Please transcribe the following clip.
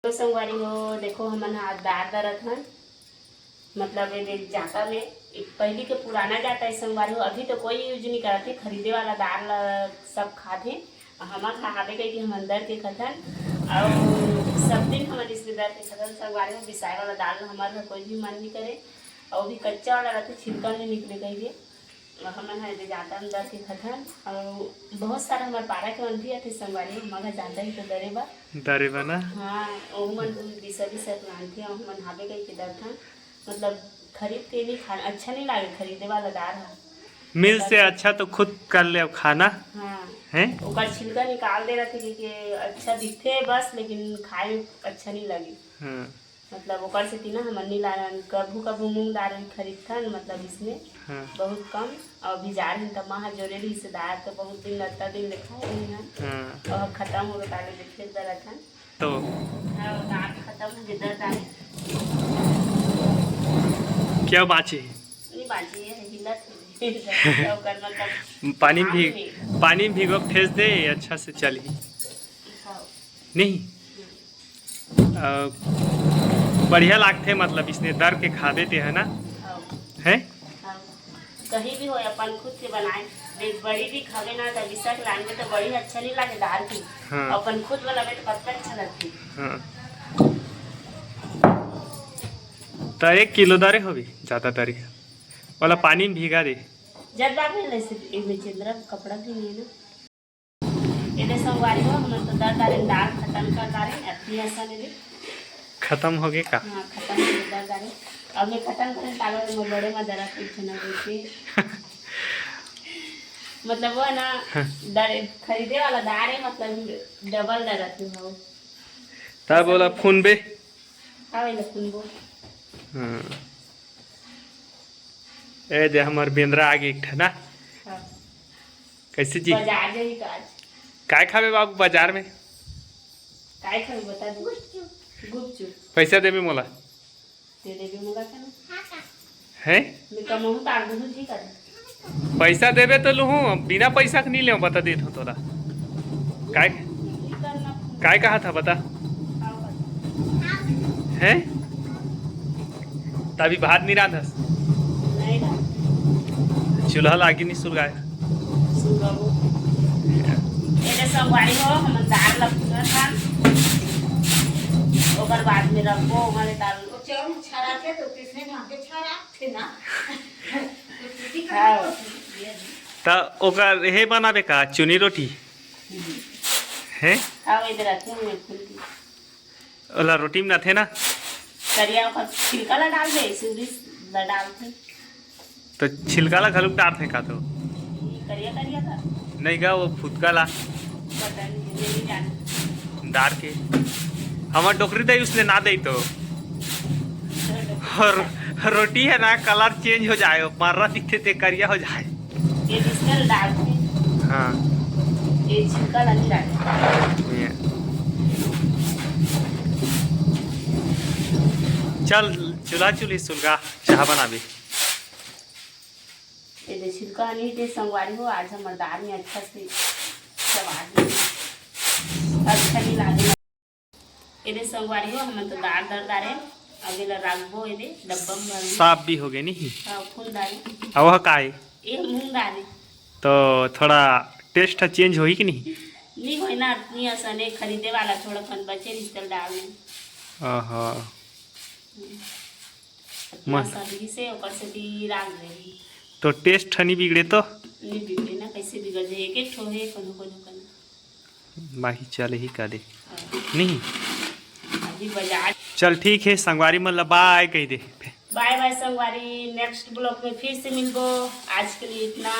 तो संगवारी हो देखो हमन हाथ दार दरत हन मतलब ये जाता में पहली के पुराना जाता है संगवारी हो। अभी तो कोई यूज नहीं करते, खरीदे वाला दाल सब खाते। हम खावे गई कि हम अंदर के खतन और सब दिन हमारे रिश्तेदार के खतन संगवारी हो। बिसाए वाला दाल हमारा कोई भी मन नहीं करे और भी कच्चा वाला रहते, छिलका नहीं निकले कहिए हमन है जाता अंदर के खतन। और बहुत सारा हमारे पारा के मन भी आते संगवारी हमारा जाता ही तो दरे बा ना। हाँ वो मन बिसा मानती हूँ मन हावे गई के दर्थन मतलब खरीद के नहीं खाना अच्छा नहीं लगे, खरीदे वाला दार है मिल से अच्छा तो खुद कर ले अब खाना। हाँ है ओकर छिलका निकाल दे रहे थे कि अच्छा दिखते बस लेकिन खाए में अच्छा नहीं लगे। हाँ। मतलब ओकर से तीना हम नहीं ला कभू कभू मूंग दाल खरीदथन मतलब इसमें हाँ। बहुत कम और भी जा रही तब वहाँ जोड़े रही से दाल तो बहुत दिन लगता दिन लिखा रही हैं। हाँ। और खत्म हो गया फिर दरत हन तो हाँ दाल खत्म हो गया दर्द क्या बाचे नहीं बाजी है हिलत पानी भीगो फेंस दे अच्छा से चली नहीं बढ़िया लागते मतलब इसने दर के खा देते है ना है कहीं भी हो अपन खुद से बनाए बड़ी भी खावे ना तो विशक लाएंगे तो बड़ी अच्छा नहीं लगे दाल की। हाँ। अपन खुद बनावे तो पत्ता अच्छा लगती। हाँ। तो 1 किलो दारे हो भी ज्यादा दारी वाला पानी में भीगा दे जब बात में ले चिंद्रा कपड़ा भी नहीं है ना ये संगवारी हो हम तो दर दारे दाल खत्म कर दारे अपनी ऐसा ले खत्म हो गए का। हाँ खत्म हो गया दर दारे अब मैं खत्म करें तालो में बड़े में दरा कुछ ना कुछ मतलब वो ना दर खरीदे वाला दार है मतलब डबल दरत हो तब बोला फोन बे हाँ वाला फोन बो हाँ ए दे हमार बेंद्रा आगे एक ठना हाँ कैसे जी बाजार जाई काज काय खावे बाबू बाजार में काय खावे बता दो गुपचुप पैसा देबे मोला दे देबे मोला का है मैं कमहू तार दूं जी कर पैसा देबे तो लूँ बिना पैसा के नहीं ले बता देत हो तोरा काय काय कहा था बता है तभी भात नहीं रांधस चूल्हा लागी नहीं सुलगाए ये संगवारी हो हम दाल लपका था ओकर बाद में रखो हमारे दाल चौन छरा थे तो किसने भागे छरा थे ना तो ओकर हे बनाबे का चुनी रोटी है हां इधर आते हैं फूल की ओला रोटी में ना थे ना करिया का छिलका ला डाल दे सूरी ला डाल थे तो छिलका ला घलुक डाल थे का तो करिया था नहीं का वो फुदका ला पता नहीं जान डार के हमार डोकरी दे उसने ना दे तो और रोटी है ना कलर चेंज हो जाए मारा दिखते थे करिया हो जाए ये इसका डाल थे हाँ ये छिलका ला नहीं डाल चल चूल्हा चूल्ही सुलगा चाह बनाबे ये छिलका नहीं दे संगवारी हो आज हमारे दाल में अच्छा से स्वाद अच्छा नहीं लगे ये संगवारी हो हम तो दाल दर दारे अभी ला राखबो ये डब्बा में साफ भी हो गए नहीं हां फूल दाल अब का है ये मूंग दाल तो थोड़ा टेस्ट चेंज होई कि नहीं होई ना इतनी आसाने खरीदे वाला थोड़ा खन बचे रिश्ते डाल में आहा मसाले से ऊपर से भी राख दे तो टेस्ट नहीं बिगड़े तो नहीं बिगड़े ना कैसे बिगड़ जाए एक ठोहे कोनो कोनो बाकी चले ही का दे नहीं अभी बाजार चल ठीक है संगवारी मतलब बाय कह दे बाय बाय संगवारी नेक्स्ट ब्लॉग में फिर से मिलबो आज के लिए इतना।